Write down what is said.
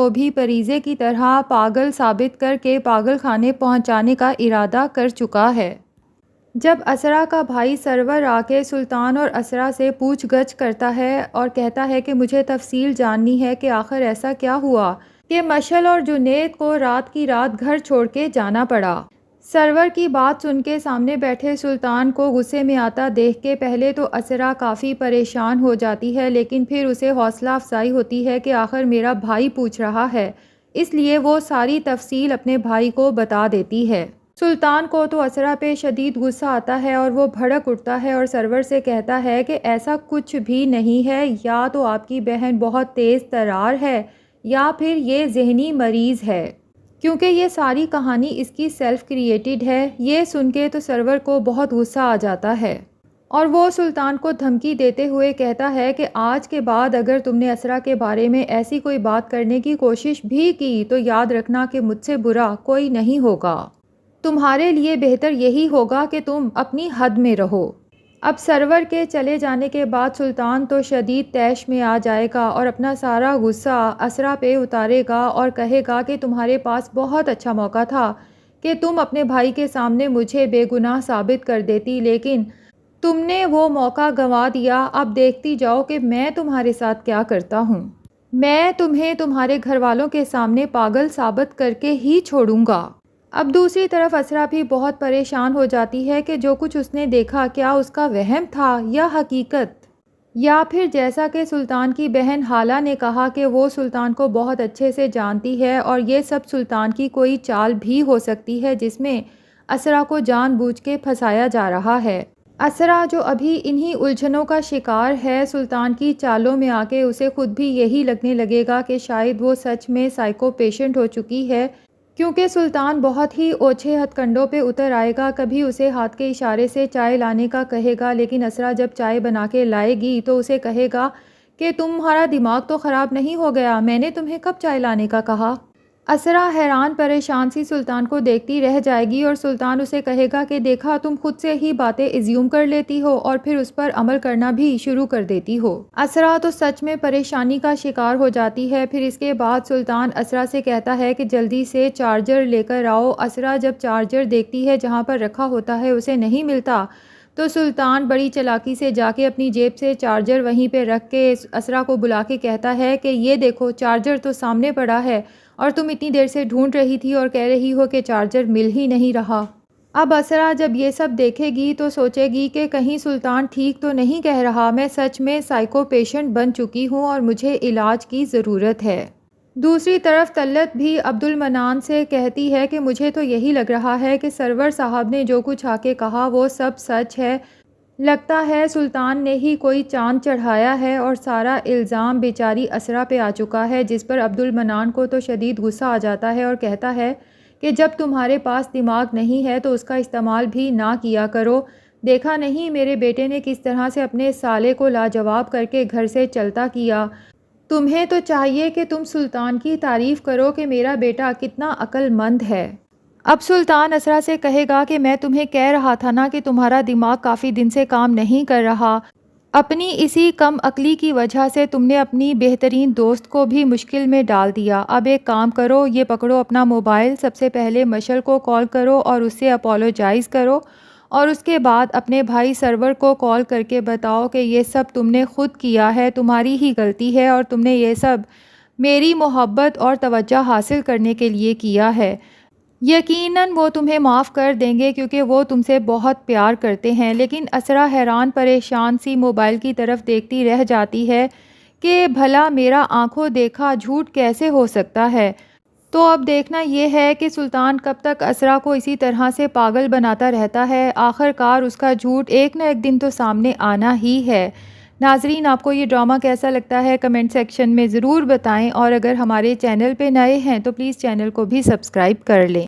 کو بھی پریزے کی طرح پاگل ثابت کر کے پاگل خانے پہنچانے کا ارادہ کر چکا ہے۔ جب اسرا کا بھائی سرور آ کے سلطان اور اسرا سے پوچھ گچھ کرتا ہے اور کہتا ہے کہ مجھے تفصیل جاننی ہے کہ آخر ایسا کیا ہوا کہ مشعل اور جنید کو رات کی رات گھر چھوڑ کے جانا پڑا۔ سرور کی بات سن کے سامنے بیٹھے سلطان کو غصے میں آتا دیکھ کے پہلے تو اسرا کافی پریشان ہو جاتی ہے، لیکن پھر اسے حوصلہ افزائی ہوتی ہے کہ آخر میرا بھائی پوچھ رہا ہے، اس لیے وہ ساری تفصیل اپنے بھائی کو بتا دیتی ہے۔ سلطان کو تو اسرا پہ شدید غصہ آتا ہے اور وہ بھڑک اٹھتا ہے اور سرور سے کہتا ہے کہ ایسا کچھ بھی نہیں ہے، یا تو آپ کی بہن بہت تیز ترار ہے یا پھر یہ ذہنی مریض ہے، کیونکہ یہ ساری کہانی اس کی سیلف کریٹڈ ہے۔ یہ سن کے تو سرور کو بہت غصہ آ جاتا ہے اور وہ سلطان کو دھمکی دیتے ہوئے کہتا ہے کہ آج کے بعد اگر تم نے اسرا کے بارے میں ایسی کوئی بات کرنے کی کوشش بھی کی تو یاد رکھنا کہ مجھ سے برا کوئی نہیں ہوگا، تمہارے لیے بہتر یہی ہوگا کہ تم اپنی حد میں رہو۔ اب سرور کے چلے جانے کے بعد سلطان تو شدید طیش میں آ جائے گا اور اپنا سارا غصہ اسرا پہ اتارے گا اور کہے گا کہ تمہارے پاس بہت اچھا موقع تھا کہ تم اپنے بھائی کے سامنے مجھے بے گناہ ثابت کر دیتی، لیکن تم نے وہ موقع گنوا دیا۔ اب دیکھتی جاؤ کہ میں تمہارے ساتھ کیا کرتا ہوں، میں تمہیں تمہارے گھر والوں کے سامنے پاگل ثابت کر کے ہی چھوڑوں گا۔ اب دوسری طرف اسرا بھی بہت پریشان ہو جاتی ہے کہ جو کچھ اس نے دیکھا کیا اس کا وہم تھا یا حقیقت، یا پھر جیسا کہ سلطان کی بہن حالہ نے کہا کہ وہ سلطان کو بہت اچھے سے جانتی ہے اور یہ سب سلطان کی کوئی چال بھی ہو سکتی ہے جس میں اسرا کو جان بوجھ کے پھنسایا جا رہا ہے۔ اسرا جو ابھی انہی الجھنوں کا شکار ہے، سلطان کی چالوں میں آ کے اسے خود بھی یہی لگنے لگے گا کہ شاید وہ سچ میں سائیکو پیشنٹ ہو چکی ہے، کیونکہ سلطان بہت ہی اوچھے ہتھ کنڈوں پہ اتر آئے گا۔ کبھی اسے ہاتھ کے اشارے سے چائے لانے کا کہے گا، لیکن اسرا جب چائے بنا کے لائے گی تو اسے کہے گا کہ تمہارا دماغ تو خراب نہیں ہو گیا، میں نے تمہیں کب چائے لانے کا کہا؟ اسرا حیران پریشان سی سلطان کو دیکھتی رہ جائے گی اور سلطان اسے کہے گا کہ دیکھا تم خود سے ہی باتیں ایزیوم کر لیتی ہو اور پھر اس پر عمل کرنا بھی شروع کر دیتی ہو۔ اسرا تو سچ میں پریشانی کا شکار ہو جاتی ہے۔ پھر اس کے بعد سلطان اسرا سے کہتا ہے کہ جلدی سے چارجر لے کر آؤ۔ اسرا جب چارجر دیکھتی ہے جہاں پر رکھا ہوتا ہے اسے نہیں ملتا، تو سلطان بڑی چالاکی سے جا کے اپنی جیب سے چارجر وہیں پہ رکھ کے اسرا کو بلا کے کہتا ہے کہ یہ دیکھو چارجر تو سامنے پڑا ہے اور تم اتنی دیر سے ڈھونڈ رہی تھی اور کہہ رہی ہو کہ چارجر مل ہی نہیں رہا۔ اب اسرا جب یہ سب دیکھے گی تو سوچے گی کہ کہیں سلطان ٹھیک تو نہیں کہہ رہا، میں سچ میں سائیکو پیشنٹ بن چکی ہوں اور مجھے علاج کی ضرورت ہے۔ دوسری طرف طلعت بھی عبد المنان سے کہتی ہے کہ مجھے تو یہی لگ رہا ہے کہ سرور صاحب نے جو کچھ آ کے کہا وہ سب سچ ہے، لگتا ہے سلطان نے ہی کوئی چاند چڑھایا ہے اور سارا الزام بیچاری اسرا پہ آ چکا ہے، جس پر عبد المنان کو تو شدید غصہ آ جاتا ہے اور کہتا ہے کہ جب تمہارے پاس دماغ نہیں ہے تو اس کا استعمال بھی نہ کیا کرو، دیکھا نہیں میرے بیٹے نے کس طرح سے اپنے سالے کو لاجواب کر کے گھر سے چلتا کیا، تمہیں تو چاہیے کہ تم سلطان کی تعریف کرو کہ میرا بیٹا کتنا عقل مند ہے۔ اب سلطان اسرا سے کہے گا کہ میں تمہیں کہہ رہا تھا نا کہ تمہارا دماغ کافی دن سے کام نہیں کر رہا، اپنی اسی کم عقلی کی وجہ سے تم نے اپنی بہترین دوست کو بھی مشکل میں ڈال دیا۔ اب ایک کام کرو، یہ پکڑو اپنا موبائل، سب سے پہلے مشعل کو کال کرو اور اس سے اپولوجائز کرو، اور اس کے بعد اپنے بھائی سرور کو کال کر کے بتاؤ کہ یہ سب تم نے خود کیا ہے، تمہاری ہی غلطی ہے اور تم نے یہ سب میری محبت اور توجہ حاصل کرنے کے لیے کیا ہے۔ یقیناً وہ تمہیں معاف کر دیں گے کیونکہ وہ تم سے بہت پیار کرتے ہیں۔ لیکن اسرا حیران پریشان سی موبائل کی طرف دیکھتی رہ جاتی ہے کہ بھلا میرا آنکھوں دیکھا جھوٹ کیسے ہو سکتا ہے۔ تو اب دیکھنا یہ ہے کہ سلطان کب تک اسرا کو اسی طرح سے پاگل بناتا رہتا ہے، آخر کار اس کا جھوٹ ایک نہ ایک دن تو سامنے آنا ہی ہے۔ ناظرین، آپ کو یہ ڈرامہ کیسا لگتا ہے کمنٹ سیکشن میں ضرور بتائیں، اور اگر ہمارے چینل پہ نئے ہیں تو پلیز چینل کو بھی سبسکرائب کر لیں۔